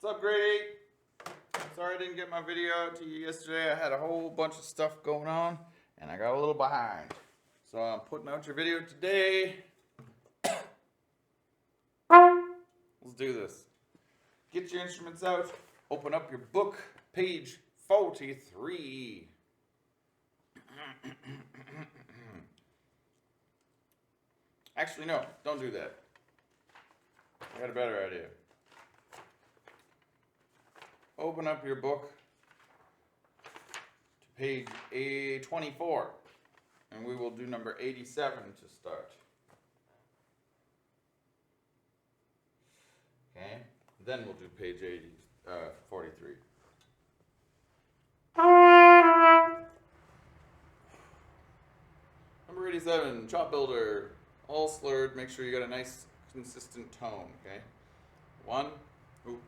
What's up, grade 8? Sorry I didn't get my video out to you yesterday. I had a whole bunch of stuff going on, and I got a little behind. So I'm putting out your video today. Let's do this. Get your instruments out. Open up your book, page 43. Actually, no, don't do that. I got a better idea. Open up your book to page A24, and we will do number 87 to start. Okay, then we'll do page 43. Number 87, chop builder, all slurred. Make sure you got a nice consistent tone. Okay, one. Ooh,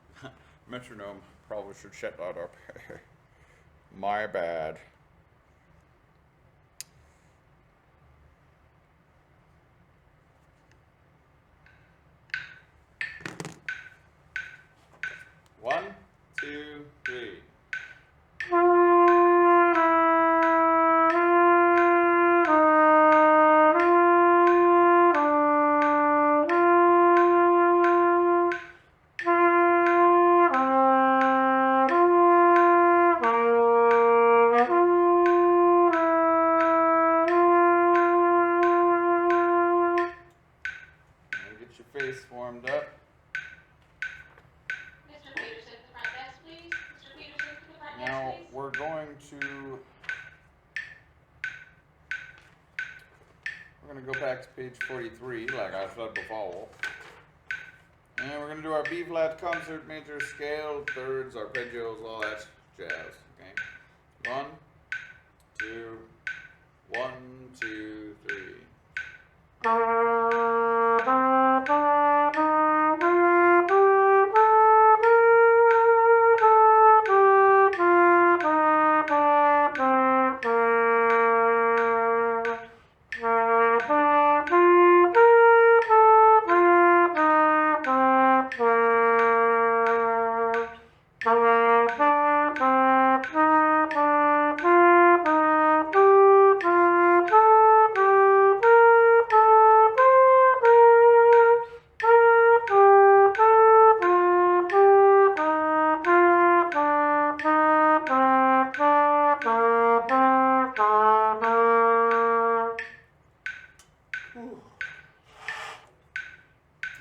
metronome. Probably should shut that up. My bad. One, two, three. Face warmed up. Mr. Peterson, to the front desk, please. Mr. Peterson, to the front desk, Now please. we're going to go back to page 43, like I said before. And we're going to do our B flat concert, major scale, thirds, arpeggios, all that jazz. Okay. 1, 2, 1, 2, 3.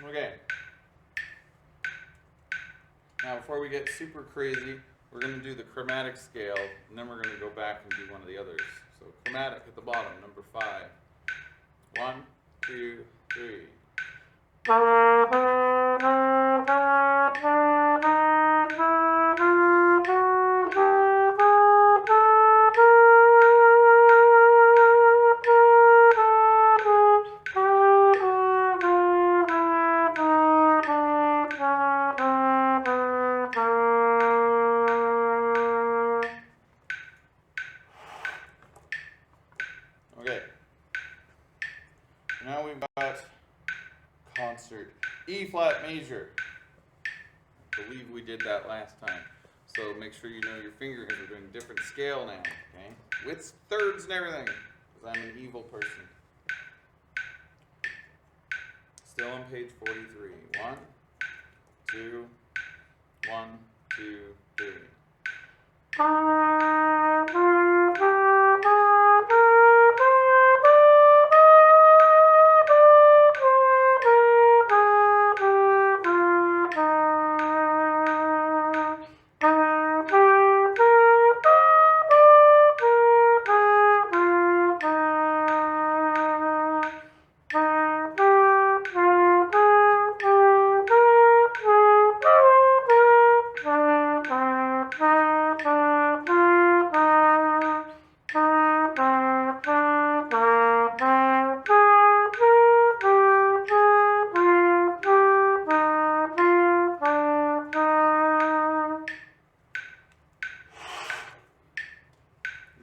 Okay. Now, before we get super crazy, we're going to do the chromatic scale, and then we're going to go back and do one of the others. So, chromatic at the bottom, number 5. 1, 2, 3. Okay. Now we've got concert E flat major. I believe we did that last time. So make sure you know your finger because we're doing different scale now. Okay. With thirds and everything. Because I'm an evil person. Still on page 43. 1, 2, 1, 2, 3.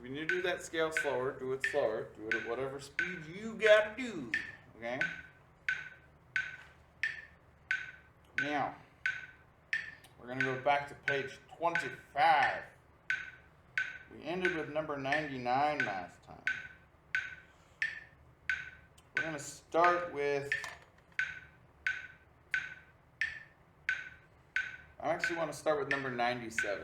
When you do that scale slower, do it slower. Do it at whatever speed you gotta do. Okay? Now, we're We're going to go back to page 25. We ended with number 99 last time. We're going to start with, I actually want to start with number 97.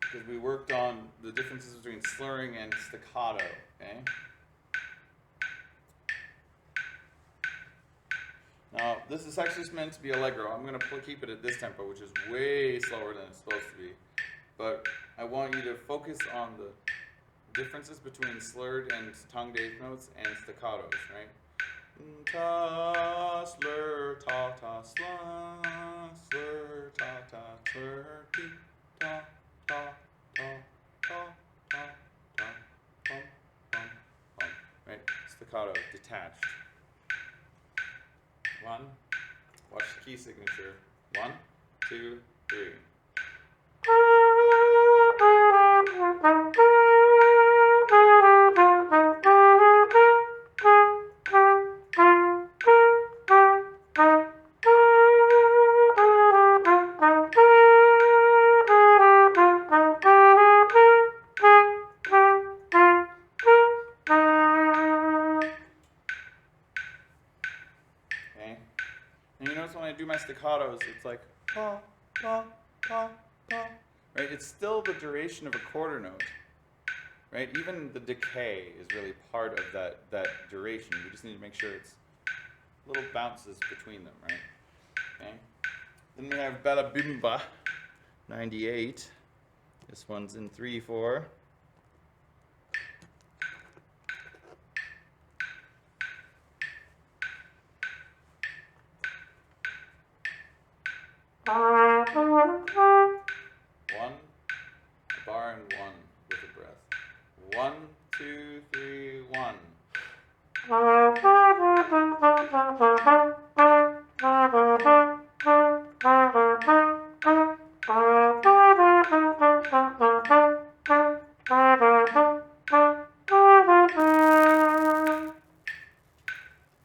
Because we worked on the differences between slurring and staccato, okay? Now, this is actually meant to be allegro. I'm going to keep it at this tempo, which is way slower than it's supposed to be. But I want you to focus on the differences between slurred and tongued eighth notes and staccatos, right? Ta, slur, ta, ta, slur, ta, ta, slur, ti, ta, ta, ta, ta, ta, ta, bum, bum, bum. Right? Staccato, detached. One, watch the key signature. 1, 2, 3. And you notice when I do my staccatos, it's like pa, pa, pa, pa, right? It's still the duration of a quarter note, right? Even the decay is really part of that duration. We just need to make sure it's little bounces between them, right? Okay. Then we have Bella Bimba, 98. This one's in 3/4. One, a bar and one with a breath. 1, 2, 3, 1.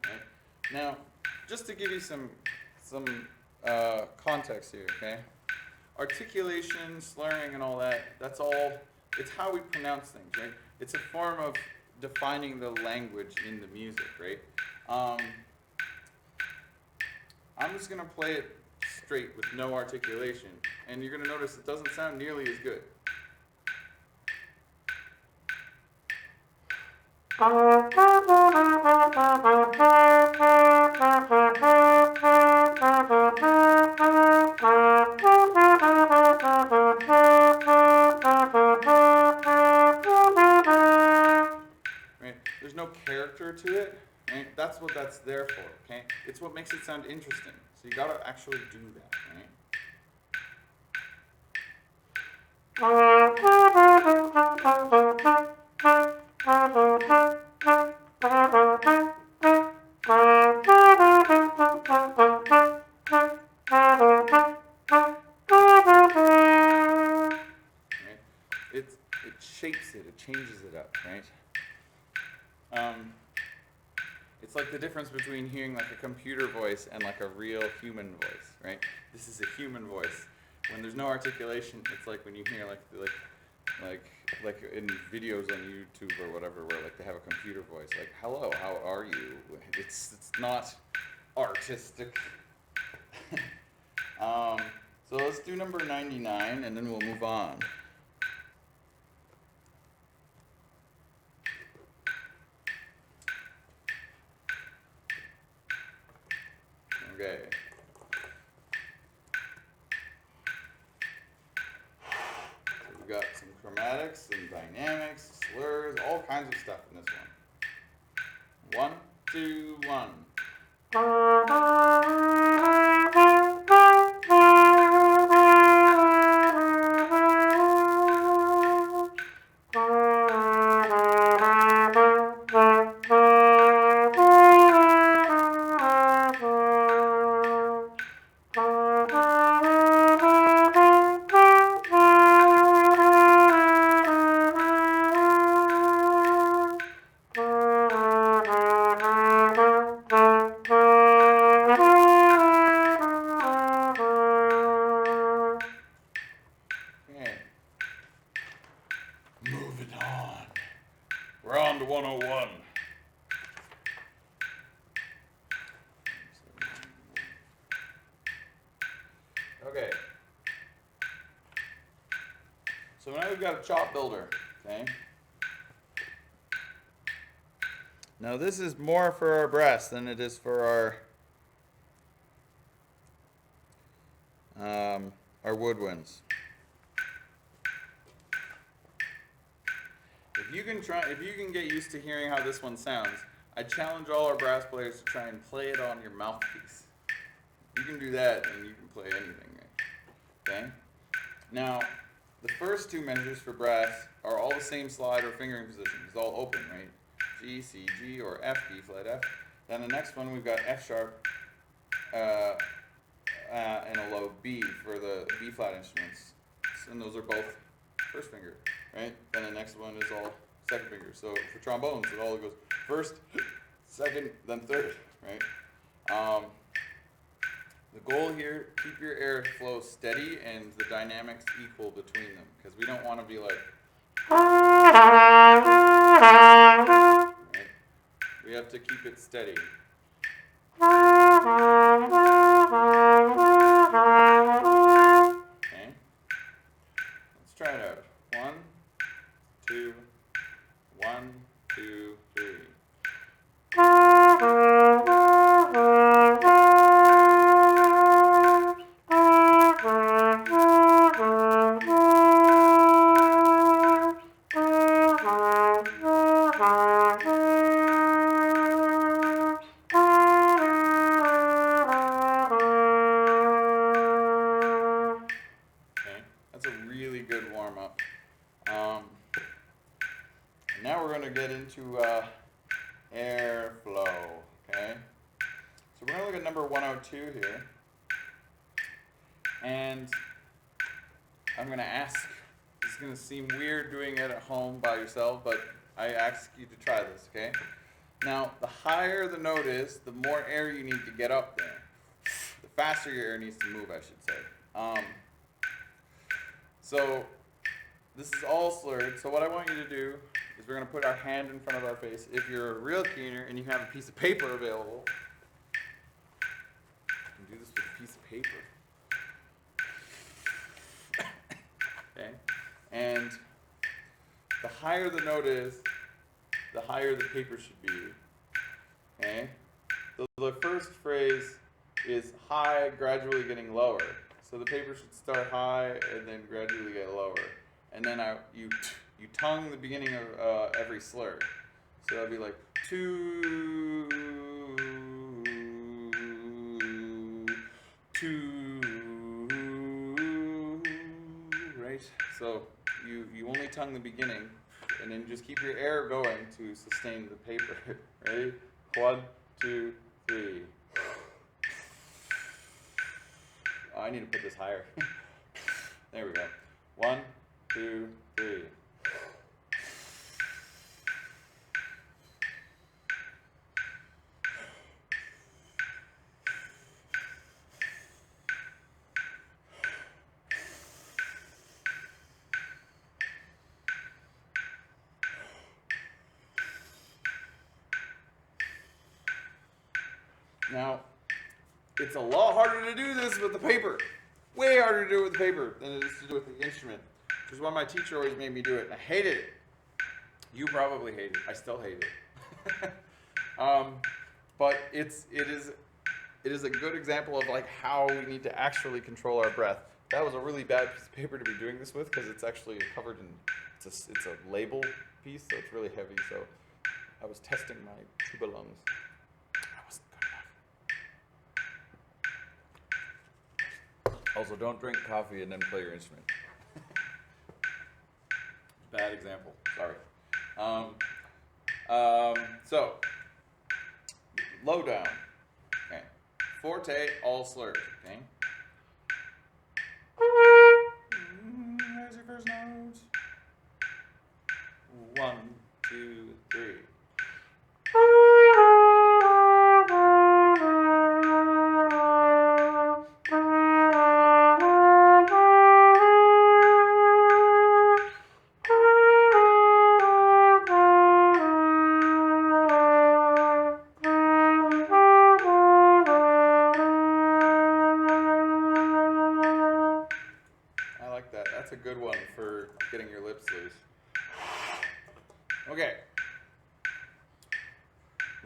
Right. Now, just to give you some context here, okay? Articulation, slurring, and all that, that's all, it's how we pronounce things, right? It's a form of defining the language in the music, right? I'm just going to play it straight with no articulation, and you're going to notice it doesn't sound nearly as good. Right? There's no character to it. Right? That's what that's there for. Okay? It's what makes it sound interesting. So you gotta actually do that. Right? It shapes it, it changes it up, right? It's like the difference between hearing like a computer voice and like a real human voice, right? This is a human voice. When there's no articulation, it's like when you hear like in videos on YouTube or whatever, where like they have a computer voice, like "Hello, how are you?" It's not artistic. So let's do number 99, and then we'll move on. Okay. So we got some chromatics, some dynamics, slurs, all kinds of stuff in this one. 1, 2, 1. We're on to 101. Okay. So now we've got a chop builder, okay? Now this is more for our brass than it is for our woodwinds. If you can get used to hearing how this one sounds, I challenge all our brass players to try and play it on your mouthpiece. If you can do that, then you can play anything, okay? Now, the first two measures for brass are all the same slide or fingering position. It's all open, right? G, C, G, or F, B flat F. Then the next one we've got F sharp and a low B for the B flat instruments. And those are both first finger, right? Then the next one is all second finger. So for trombones, it all goes first, second, then third, right? The goal here, keep your air flow steady and the dynamics equal between them, because we don't want to be like, right? We have to keep it steady. Okay, let's try it out. 1, 2, 1, 2, 3. That's a really good warm-up. Now we're going to get into airflow, okay? So we're going to look at number 102 here. And I'm going to ask, it's going to seem weird doing it at home by yourself, but I ask you to try this, okay? Now, the higher the note is, the more air you need to get up there. The faster your air needs to move, I should say. So this is all slurred. So what I want you to do is we're going to put our hand in front of our face. If you're a real keener and you have a piece of paper available, you can do this with a piece of paper. Okay? And the higher the note is, the higher the paper should be. Okay? So the first phrase is high, gradually getting lower. So the paper should start high and then gradually get lower. And then you tongue the beginning of every slur. So that'd be like 2, 2, right? So you only tongue the beginning, and then just keep your air going to sustain the paper. Ready? 1, 2, 3. Oh, I need to put this higher. There we go. 1, 2, 3. Now, it's a lot harder to do this with the paper. Way harder to do it with the paper than it is to do it with the instrument. Which is why my teacher always made me do it. And I hated it. You probably hate it. I still hate it. But it is a good example of like how we need to actually control our breath. That was a really bad piece of paper to be doing this with because it's actually covered in it's a label piece, so it's really heavy. So I was testing my tuba lungs. I wasn't good enough. Also, don't drink coffee and then play your instrument. Bad example. Sorry. So low down. Okay. Forte, all slurs. Okay. There's your first note. 1, 2, 3.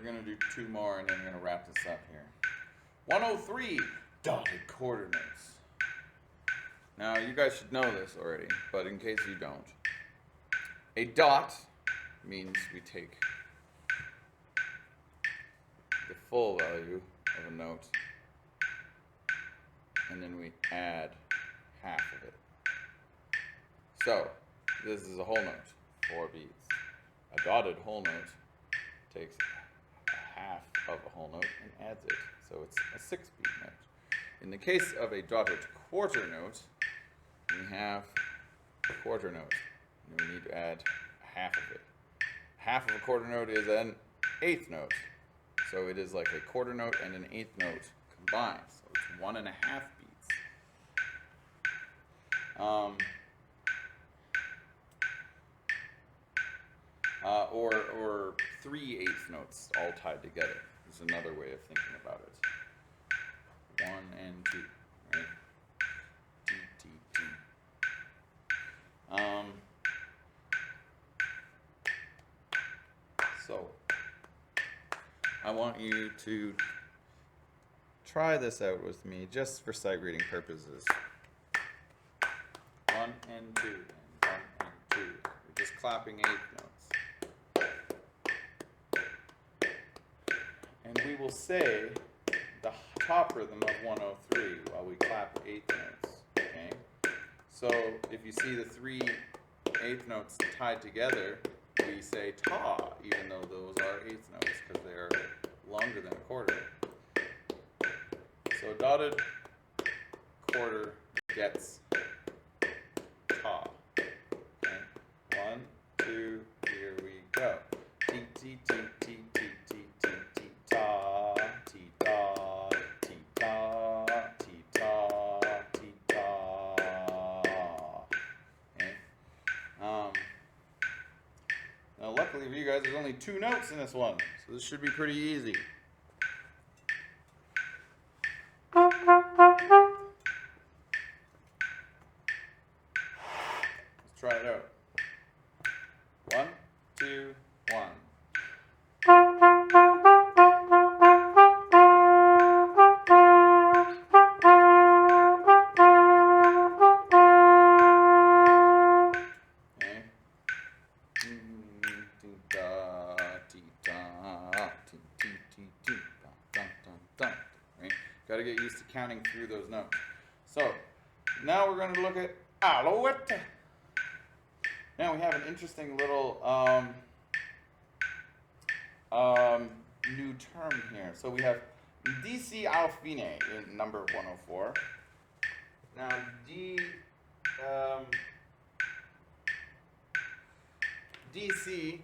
going to do 2 more and then we're going to wrap this up here. 103, dotted quarter notes. Now, you guys should know this already, but in case you don't, a dot means we take the full value of a note and then we add half of it. So, this is a whole note, 4 beats. A dotted whole note takes half of a whole note and adds it, so it's a 6-beat note. In the case of a dotted quarter note, we have a quarter note, and we need to add half of it. Half of a quarter note is an 8th note, so it is like a quarter note and an 8th note combined, so it's 1.5 beats. Or 3 8th notes all tied together is another way of thinking about it. 1 and 2, right? T, T, T. So, I want you to try this out with me just for sight reading purposes. 1 and 2, and 1 and 2. We're just clapping 8th notes. And we will say the top rhythm of 103 while we clap 8th notes, okay? So if you see the 3 8th notes tied together, we say ta, even though those are 8th notes because they are longer than a quarter. So dotted quarter gets ta, okay? 1, 2, here we go. T, T, T, T, T, T, T, T, ta, T, ta, T, ta, T, ta, T, ta. Okay. Now luckily for you guys, there's only 2 notes in this one, so this should be pretty easy. Let's try it out. 1, 2, 1. Got to get used to counting through those notes. So, now we're going to look at alouette. Now we have an interesting little new term here. So we have DC al fine in number 104. Now DC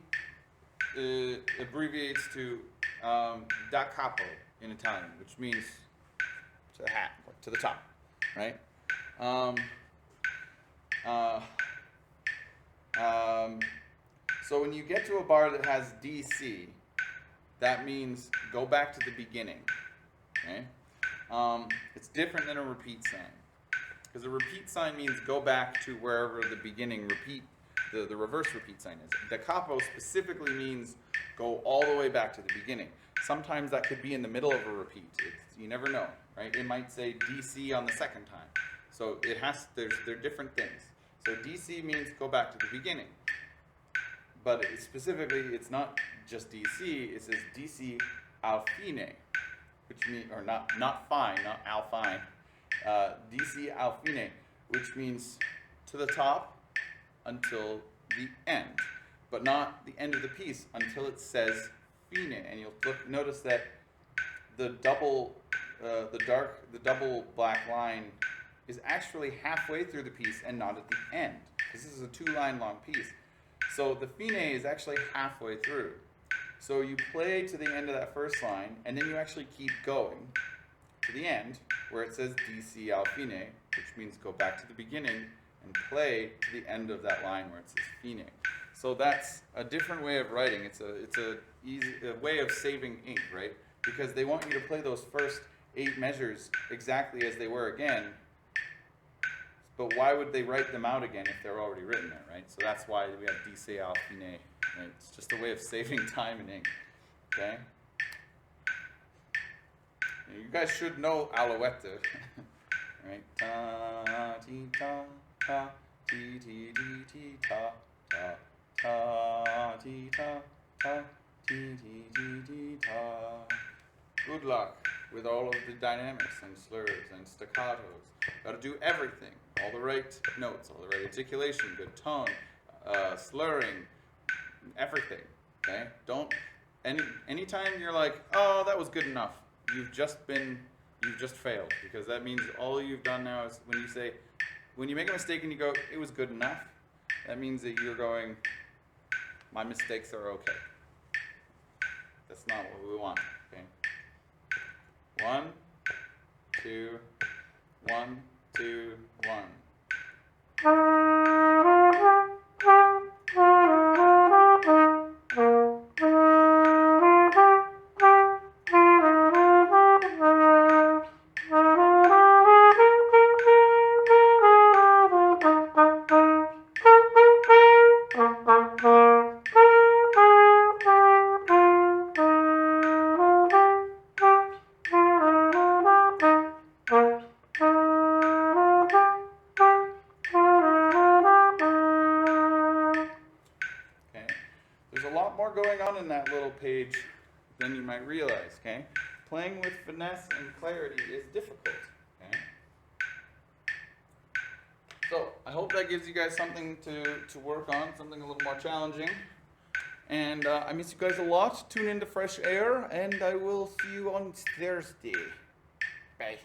abbreviates to da capo in Italian, which means to the hat, or to the top, right? So when you get to a bar that has DC, that means go back to the beginning, okay? It's different than a repeat sign, because a repeat sign means go back to wherever the beginning repeat, the reverse repeat sign is. Da capo specifically means go all the way back to the beginning. Sometimes that could be in the middle of a repeat. You never know, right? It might say DC on the second time. So they're different things. So DC means go back to the beginning. But specifically, it's not just DC, it says DC al fine, which means, or not fine, not al fine. DC al fine, which means to the top until the end, but not the end of the piece until it says fine. And you'll notice that the double black line is actually halfway through the piece and not at the end, because this is a 2-line long piece. So the fine is actually halfway through. So you play to the end of that first line, and then you actually keep going to the end, where it says DC al fine, which means go back to the beginning and play to the end of that line where it says fine. So that's a different way of writing. It's a way of saving ink, right? Because they want you to play those first 8 measures exactly as they were again. But why would they write them out again if they're already written there, right? So that's why we have DC al fine. Right? It's just a way of saving time and ink. Okay? You guys should know Alouette. Right? Ta ti ta ta ti ti ti ti ta ta ta ti ta ta ti ti ti ti ta. Good luck with all of the dynamics and slurs and staccatos. Got to do everything. All the right notes, all the right articulation, good tone, slurring, everything. Okay? Don't anytime you're like, oh, that was good enough. You've just failed, because that means all you've done now is when you make a mistake and you go, it was good enough, that means that you're going, my mistakes are okay. That's not what we want, okay? 1, 2, 1, 2, 1. There's a lot more going on in that little page than you might realize, okay? Playing with finesse and clarity is difficult, okay? So, I hope that gives you guys something to work on, something a little more challenging. And I miss you guys a lot. Tune into Fresh Air, and I will see you on Thursday. Bye.